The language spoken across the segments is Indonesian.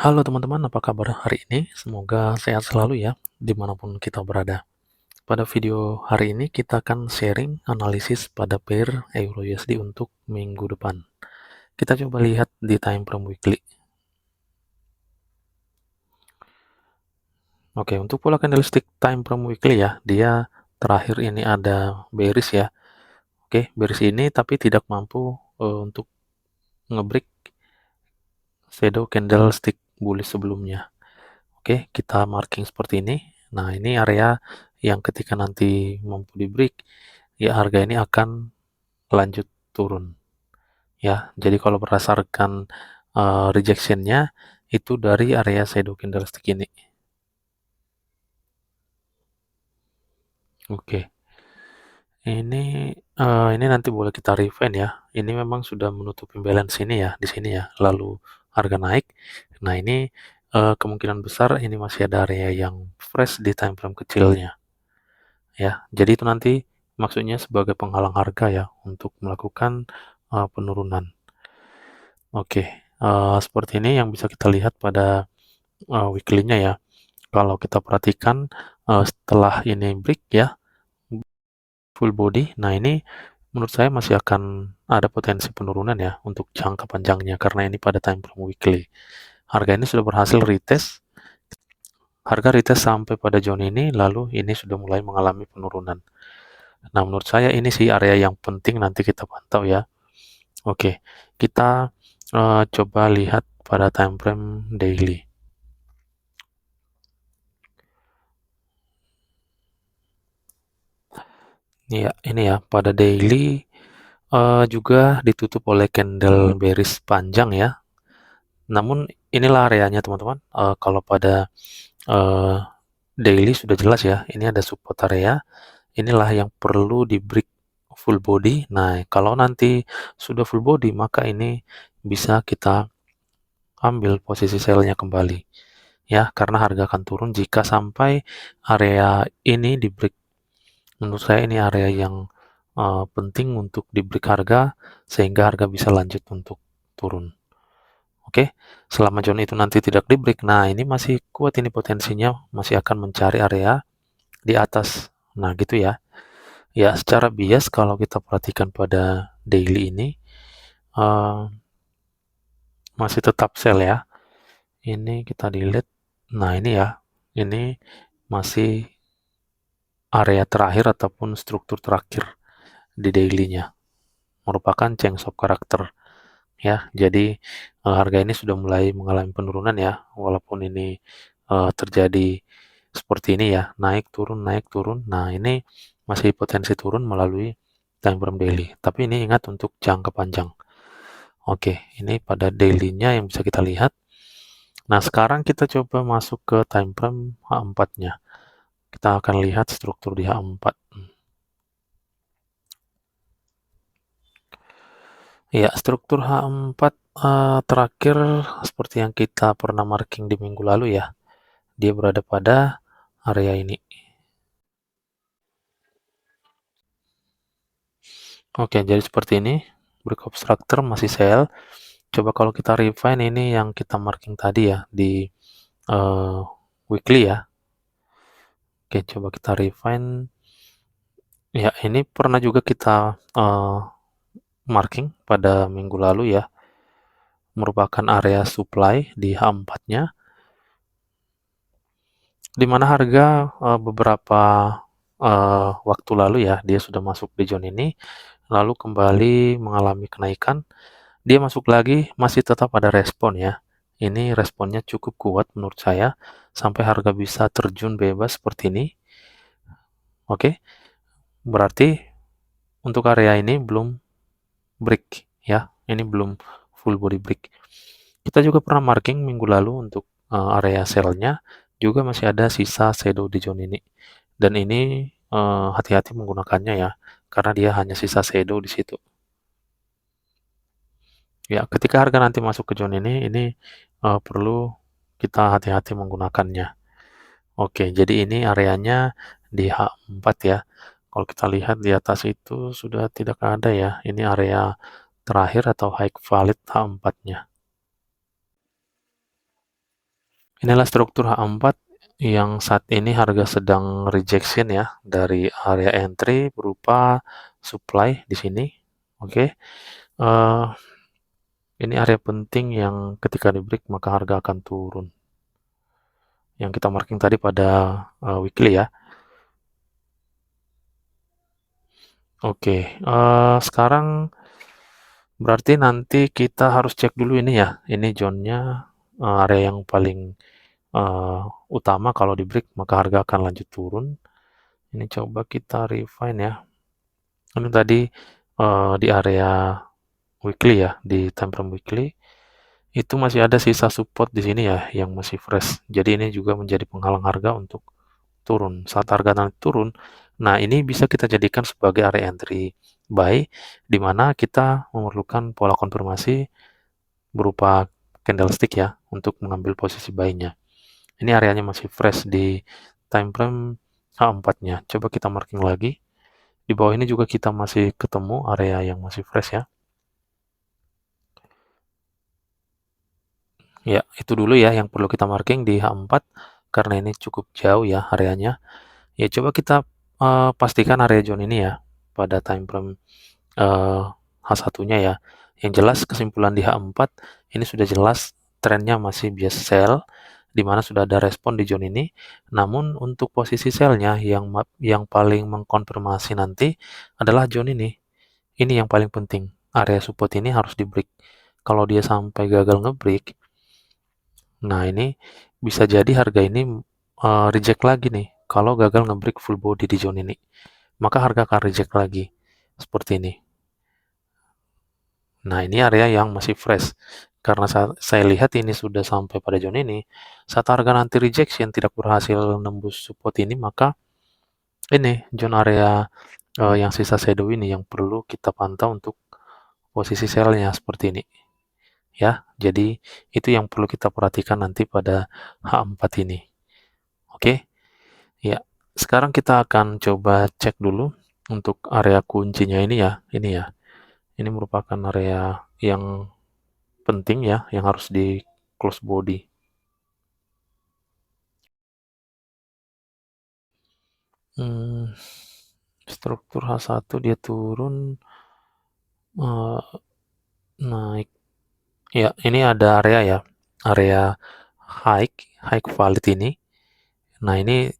Halo teman-teman, apa kabar hari ini? Semoga sehat selalu ya, dimanapun kita berada. Pada video hari ini kita akan sharing analisis pada pair Euro USD untuk minggu depan. Kita coba lihat di time frame weekly. Oke, untuk pola candlestick time frame weekly ya, dia terakhir ini ada bearish ya. Oke, bearish ini tapi tidak mampu untuk ngebreak shadow candlestick bullish sebelumnya. Oke, kita marking seperti ini. Nah, ini area yang ketika nanti mampu di break, ya harga ini akan lanjut turun. Ya, jadi kalau berdasarkan rejection-nya itu dari area shadow candlestick ini. Oke, ini nanti boleh kita refine ya. Ini memang sudah menutup imbalance ini ya, di sini ya. Lalu harga naik. Nah, ini kemungkinan besar ini masih ada area yang fresh di time frame kecilnya. Ya, jadi itu nanti maksudnya sebagai penghalang harga ya untuk melakukan penurunan. Oke, seperti ini yang bisa kita lihat pada weekly-nya ya. Kalau kita perhatikan setelah ini break ya, full body, nah ini menurut saya masih akan ada potensi penurunan ya untuk jangka panjangnya karena ini pada time frame weekly. Harga ini sudah berhasil retest, harga retest sampai pada zone ini, lalu ini sudah mulai mengalami penurunan. Nah, menurut saya ini sih area yang penting nanti kita pantau ya. Oke, kita coba lihat pada time frame daily. Ya, ini ya pada daily juga ditutup oleh candle bearish panjang ya. Namun inilah areanya teman-teman. Kalau pada uh, daily sudah jelas ya. Ini ada support area. Inilah yang perlu di break full body. Nah, kalau nanti sudah full body maka ini bisa kita ambil posisi sell-nya kembali ya, karena harga akan turun jika sampai area ini di break. Menurut saya ini area yang penting untuk di break harga sehingga harga bisa lanjut untuk turun. Oke, selama zone itu nanti tidak di break, nah ini masih kuat ini potensinya masih akan mencari area di atas. Nah gitu ya. Ya secara bias kalau kita perhatikan pada daily ini eh, masih tetap sell ya. Ini kita delete. Nah ini ya, ini masih area terakhir ataupun struktur terakhir di daily-nya. Merupakan change of character ya. Jadi harga ini sudah mulai mengalami penurunan ya, walaupun ini terjadi seperti ini ya, naik turun naik turun. Nah, ini masih potensi turun melalui time frame daily. Tapi ini ingat untuk jangka panjang. Oke, ini pada daily-nya yang bisa kita lihat. Nah, sekarang kita coba masuk ke time frame H4-nya. Kita akan lihat struktur di H4. Ya, struktur H4 terakhir seperti yang kita pernah marking di minggu lalu ya. Dia berada pada area ini. Oke, jadi seperti ini. Break of structure masih sell. Coba kalau kita refine ini yang kita marking tadi ya di uh, weekly ya. Oke, coba kita refine. Ya, ini pernah juga kita marking pada minggu lalu ya. Merupakan area supply di H4-nya. Di mana harga beberapa waktu lalu ya, dia sudah masuk di zone ini. Lalu kembali mengalami kenaikan. Dia masuk lagi, masih tetap ada respon ya. Ini responnya cukup kuat menurut saya, sampai harga bisa terjun bebas seperti ini. Oke, berarti untuk area ini belum break ya. Ini belum full body break. Kita juga pernah marking minggu lalu untuk area sell-nya, juga masih ada sisa shadow di zone ini. Dan ini hati-hati menggunakannya ya, karena dia hanya sisa shadow di situ. Ya, ketika harga nanti masuk ke zone ini perlu kita hati-hati menggunakannya. Oke, jadi ini areanya di H4 ya. Kalau kita lihat di atas itu sudah tidak ada ya. Ini area terakhir atau high valid H4-nya. Inilah struktur H4 yang saat ini harga sedang rejection ya dari area entry berupa supply di sini. Oke. Eh, ini area penting yang ketika di break maka harga akan turun. Yang kita marking tadi pada weekly ya. Oke, sekarang berarti nanti kita harus cek dulu ini ya. Ini zone-nya area yang paling utama kalau di break maka harga akan lanjut turun. Ini coba kita refine ya. Ini tadi di area weekly ya, di time frame weekly itu masih ada sisa support di sini ya yang masih fresh. Jadi ini juga menjadi penghalang harga untuk turun. Saat harga nanti turun, nah ini bisa kita jadikan sebagai area entry buy di mana kita memerlukan pola konfirmasi berupa candlestick ya untuk mengambil posisi buy-nya. Ini areanya masih fresh di time frame H4-nya. Coba kita marking lagi. Di bawah ini juga kita masih ketemu area yang masih fresh ya. Ya, itu dulu ya yang perlu kita marking di H4 karena ini cukup jauh ya areanya. Ya, coba kita pastikan area zone ini ya pada time frame H1-nya ya. Yang jelas kesimpulan di H4 ini sudah jelas trennya masih bias sell di mana sudah ada respon di zone ini. Namun untuk posisi sell-nya yang paling mengkonfirmasi nanti adalah zone ini. Ini yang paling penting. Area support ini harus di break. Kalau dia sampai gagal nge-break, nah ini bisa jadi harga ini reject lagi nih. Kalau gagal nge-break full body di zone ini, maka harga akan reject lagi. Seperti ini. Nah, ini area yang masih fresh. Karena saya lihat ini sudah sampai pada zone ini, saat harga nanti rejection tidak berhasil nembus support ini, maka ini zone area yang sisa shadow ini yang perlu kita pantau untuk posisi sell-nya seperti ini. Ya, jadi itu yang perlu kita perhatikan nanti pada H4 ini. Oke, ya. Sekarang kita akan coba cek dulu untuk area kuncinya ini ya. Ini ya. Ini merupakan area yang penting ya, yang harus di close body. Hmm, struktur H1 dia turun, naik. Ya, ini ada area ya, area high, high valid ini. Nah, ini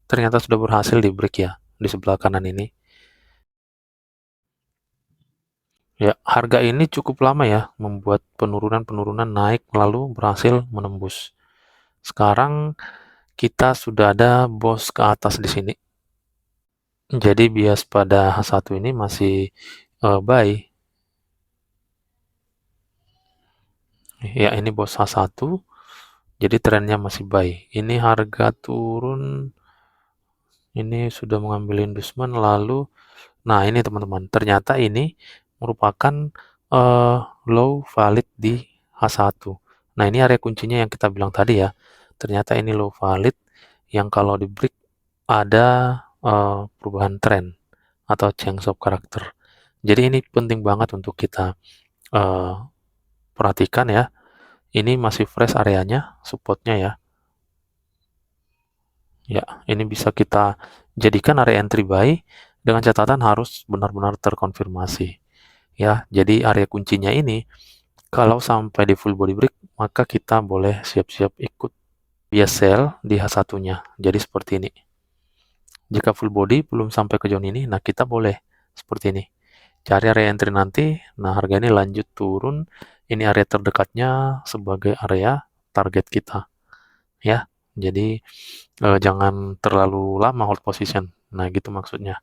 ternyata sudah berhasil di break ya, di sebelah kanan ini. Ya, harga ini cukup lama ya, membuat penurunan-penurunan naik lalu berhasil menembus. Sekarang kita sudah ada bos ke atas di sini. Jadi bias pada H1 ini masih buy. Ya, ini bos H1. Jadi trennya masih buy. Ini harga turun, ini sudah mengambil inducement lalu, nah ini teman-teman, ternyata ini merupakan low valid di H1. Nah, ini area kuncinya yang kita bilang tadi ya. Ternyata ini low valid yang kalau di break ada perubahan tren atau change of character. Jadi ini penting banget untuk kita eh, perhatikan ya. Ini masih fresh areanya, supportnya ya. Ya, ini bisa kita jadikan area entry buy dengan catatan harus benar-benar terkonfirmasi. Ya, jadi area kuncinya ini kalau sampai di full body break, maka kita boleh siap-siap ikut bias sell di H1-nya. Jadi seperti ini. Jika full body belum sampai ke zone ini, nah kita boleh seperti ini. Cari area entry nanti, nah harga ini lanjut turun. Ini area terdekatnya sebagai area target kita. Ya, jadi jangan terlalu lama hold position. Nah, gitu maksudnya.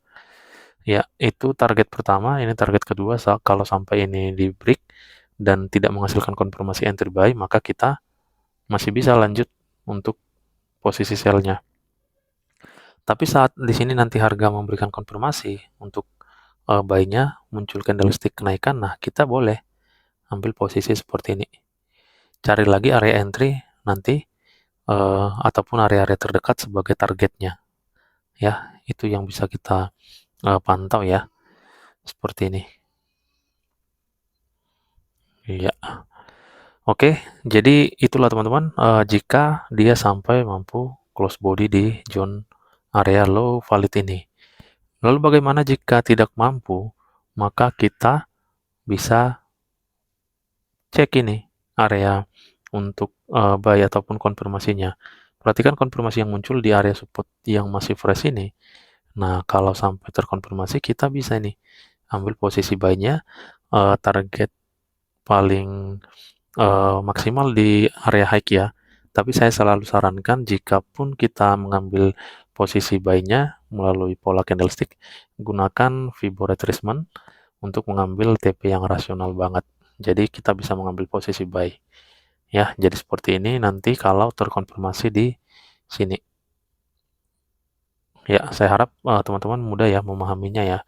Ya, itu target pertama, ini target kedua. Kalau sampai ini di break dan tidak menghasilkan konfirmasi entry buy, maka kita masih bisa lanjut untuk posisi sell-nya. Tapi saat di sini nanti harga memberikan konfirmasi untuk buy-nya, muncul candlestick kenaikan, nah kita boleh ambil posisi seperti ini. Cari lagi area entry nanti ataupun area-area terdekat sebagai targetnya. Ya, itu yang bisa kita pantau ya, seperti ini. Iya. Oke, jadi itulah teman-teman, jika dia sampai mampu close body di zone area low valid ini. Lalu bagaimana jika tidak mampu? Maka kita bisa cek ini area untuk buy ataupun konfirmasinya. Perhatikan konfirmasi yang muncul di area support yang masih fresh ini. Nah, kalau sampai terkonfirmasi, kita bisa nih ambil posisi buy-nya, target paling maksimal di area high ya. Tapi saya selalu sarankan jikapun kita mengambil posisi buy-nya melalui pola candlestick, gunakan Fibo retracement untuk mengambil TP yang rasional banget. Jadi kita bisa mengambil posisi buy. Ya, jadi seperti ini nanti kalau terkonfirmasi di sini. Ya, saya harap teman-teman mudah ya memahaminya ya.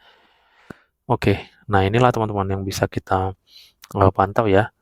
Oke, nah inilah teman-teman yang bisa kita pantau ya.